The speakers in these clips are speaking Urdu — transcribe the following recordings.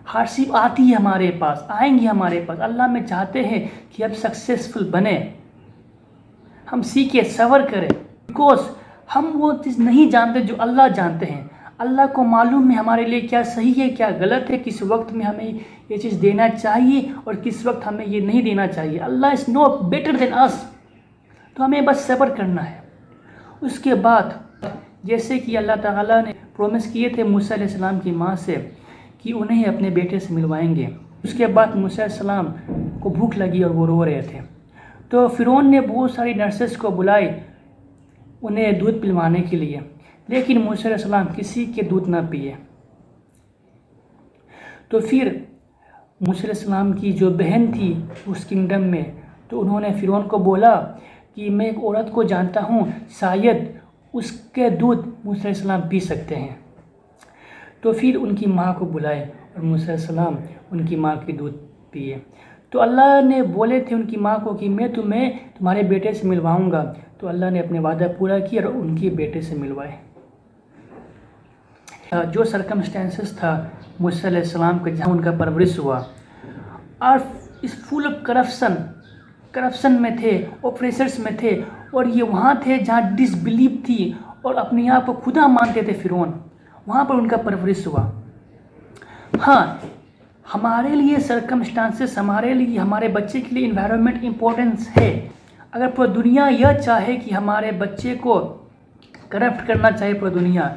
ہارڈشپ آتی ہے ہمارے پاس، آئیں گی ہمارے پاس، اللہ میں چاہتے ہیں کہ ہم سکسیسفل بنیں، ہم سیکھیں، صبر کریں، بیکاز ہم وہ چیز نہیں جانتے جو اللہ جانتے ہیں۔ اللہ کو معلوم ہے ہمارے لیے کیا صحیح ہے کیا غلط ہے، کس وقت میں ہمیں یہ چیز دینا چاہیے اور کس وقت ہمیں یہ نہیں دینا چاہیے۔ اللہ از نو بیٹر دین اس، تو ہمیں بس صبر کرنا ہے۔ اس کے بعد جیسے کہ اللہ تعالیٰ نے پرومس کیے تھے موسیٰ علیہ السلام کی ماں سے کہ انہیں اپنے بیٹے سے ملوائیں گے، اس کے بعد موسیٰ علیہ السلام کو بھوک لگی اور وہ رو رہے تھے، تو فرعون نے بہت ساری نرسز کو بلائی انہیں دودھ پلوانے کے لیے، لیکن موسیٰ علیہ السلام کسی کے دودھ نہ پیے۔ تو پھر موسیٰ علیہ السلام کی جو بہن تھی اس کنگڈم میں، تو انہوں نے فرعون کو بولا کہ میں ایک عورت کو جانتا ہوں، شاید اس کے دودھ موسیٰ علیہ السلام پی سکتے ہیں۔ تو پھر ان کی ماں کو بلائے اور موسیٰ علیہ السلام ان کی ماں کے دودھ پیے۔ تو اللہ نے بولے تھے ان کی ماں کو کہ میں تمہیں تمہارے بیٹے سے ملواؤں گا، تو اللہ نے اپنے وعدہ پورا کیا اور ان کے بیٹے سے ملوائے۔ جو سرکمسٹانسز تھا موسیٰ علیہ السلام کا جہاں ان کا پرورش ہوا، اور اس فل آف کرپشن میں تھے، اوپریسرس میں تھے، اور یہ وہاں تھے جہاں ڈس بلیو تھی اور اپنے آپ کو خدا مانتے تھے فرعون، وہاں پر ان کا پرورش ہوا۔ ہاں، ہمارے لیے سرکمسٹانسز، ہمارے لیے، ہمارے بچے کے لیے انوائرمنٹ امپورٹنس ہے۔ اگر پوری دنیا یہ چاہے کہ ہمارے بچے کو کرپٹ کرنا چاہے، پوری دنیا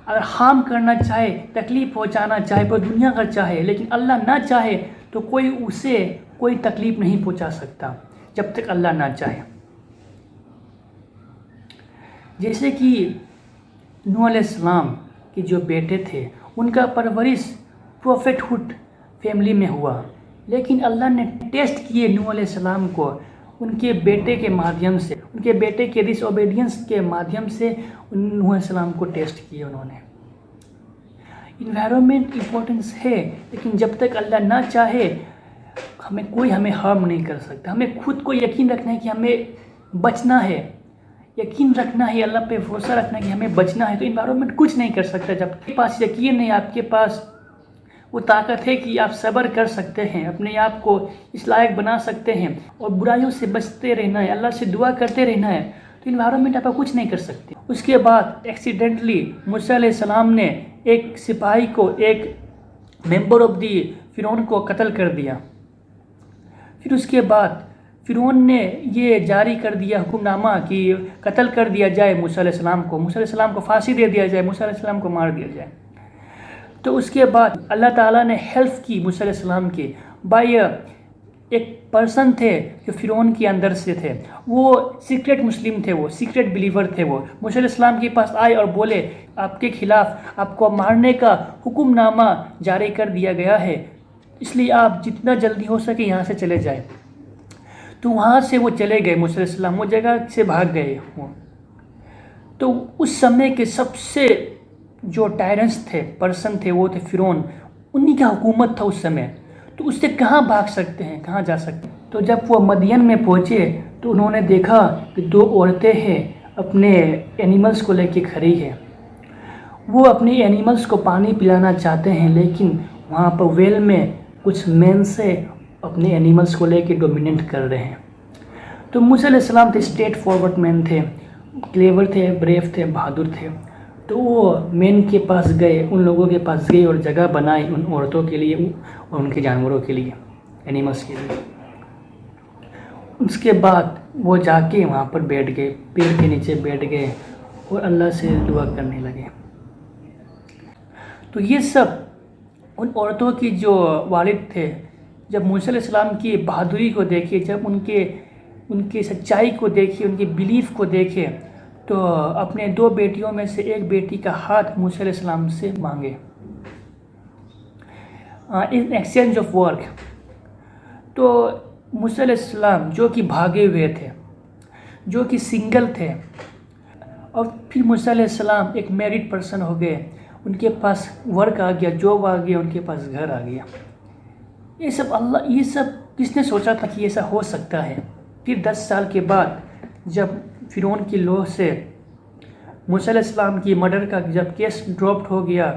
اگر ہارم کرنا چاہے، تکلیف پہنچانا چاہے، پوری دنیا کا چاہے، لیکن اللہ نہ چاہے تو کوئی اسے کوئی تکلیف نہیں پہنچا سکتا جب تک اللہ نہ چاہے۔ جیسے کہ نوح علیہ السلام کے جو بیٹے تھے ان کا پرورش پروفیٹ ہوڈ فیملی میں ہوا، لیکن اللہ نے ٹیسٹ کیے نوح علیہ السلام کو ان کے بیٹے کے مادھیم سے، ان کے بیٹے کے ڈس اوبیڈینس کے مادھیم سے نوح علیہ السلام کو ٹیسٹ کیے انہوں نے۔ انوائرمنٹ امپورٹنس ہے، لیکن جب تک اللہ نہ چاہے کوئی ہمیں ہارم نہیں کر سکتا۔ ہمیں خود کو یقین رکھنا ہے کہ ہمیں بچنا ہے، یقین رکھنا ہے، اللہ پہ بھروسہ رکھنا ہے کہ ہمیں بچنا ہے، تو انوائرمنٹ کچھ نہیں کر سکتا۔ جب آپ کے پاس یقین ہے، آپ کے پاس وہ طاقت ہے کہ آپ صبر کر سکتے ہیں، اپنے آپ کو اس لائق بنا سکتے ہیں اور برائیوں سے بچتے رہنا ہے، اللہ سے دعا کرتے رہنا ہے، تو انوائرمنٹ آپ کچھ نہیں کر سکتے۔ اس کے بعد ایکسیڈنٹلی موسیٰ علیہ السلام نے ایک سپاہی کو، ایک ممبر آف دی فرعون کو قتل کر دیا۔ پھر اس کے بعد فرعون نے یہ جاری کر دیا حکم نامہ کہ قتل کر دیا جائے موسیٰ علیہ السلام کو، موسیٰ علیہ السلام کو پھانسی دے دیا جائے، موسیٰ علیہ السلام کو مار دیا جائے۔ تو اس کے بعد اللہ تعالیٰ نے ہیلپ کی موسیٰ علیہ السلام کی بائی ایک پرسن تھے جو فرعون کے اندر سے تھے، وہ سیکریٹ مسلم تھے، وہ سیکریٹ بلیور تھے، وہ موسیٰ علیہ السلام کے پاس آئے اور بولے آپ کے خلاف آپ کو مارنے کا حکم نامہ جاری کر دیا گیا ہے، اس لیے آپ جتنا جلدی ہو سکے یہاں سے چلے جائیں۔ تو وہاں سے وہ چلے گئے، موسیٰ علیہ السلام وہ جگہ سے بھاگ گئے۔ تو اس سمے کے سب سے جو ٹائرنس تھے، پرسن تھے، وہ تھے فرعون، انہی کا حکومت تھا اس سمے، تو اس سے کہاں بھاگ سکتے ہیں، کہاں جا سکتے ہیں۔ تو جب وہ مدین میں پہنچے تو انہوں نے دیکھا کہ دو عورتیں ہیں اپنے اینیملز کو لے کے کھڑی ہیں، وہ اپنے اینیملز کو پانی پلانا چاہتے ہیں، لیکن وہاں پر ویل میں کچھ مین سے اپنے اینیملز کو لے کے ڈومیننٹ کر رہے ہیں۔ تو موسیٰ علیہ السلام تھے اسٹریٹ فارورڈ مین تھے، کلیور تھے، بریو تھے، بہادر تھے، تو وہ مین کے پاس گئے، ان لوگوں کے پاس گئے اور جگہ بنائی ان عورتوں کے لیے اور ان کے جانوروں کے لیے، اینیملز کے لیے۔ اس کے بعد وہ جا کے وہاں پر بیٹھ گئے، پیڑ کے نیچے بیٹھ گئے اور اللہ سے دعا کرنے لگے۔ تو یہ سب ان عورتوں کی جو والد تھے، جب موسیٰ علیہ السلام کی بہادری کو دیکھے، جب ان کی سچائی کو دیکھے، ان کی بیلیف کو دیکھے، تو اپنے دو بیٹیوں میں سے ایک بیٹی کا ہاتھ موسیٰ علیہ السلام سے مانگے ان ایکسچینج آف ورک۔ تو موسیٰ علیہ السلام جو کہ بھاگے ہوئے تھے، جو کہ سنگل تھے، اور پھر موسیٰ علیہ السلام ایک میرڈ پرسن ہو گئے، ان کے پاس ورک آ گیا، جاب آ گیا، ان کے پاس گھر آ گیا۔ یہ سب کس نے سوچا تھا کہ ایسا ہو سکتا ہے؟ پھر 10 سال کے بعد جب فرعون کی لو سے موسیٰ علیہ السلام کی مرڈر کا جب کیس ڈراپڈ ہو گیا،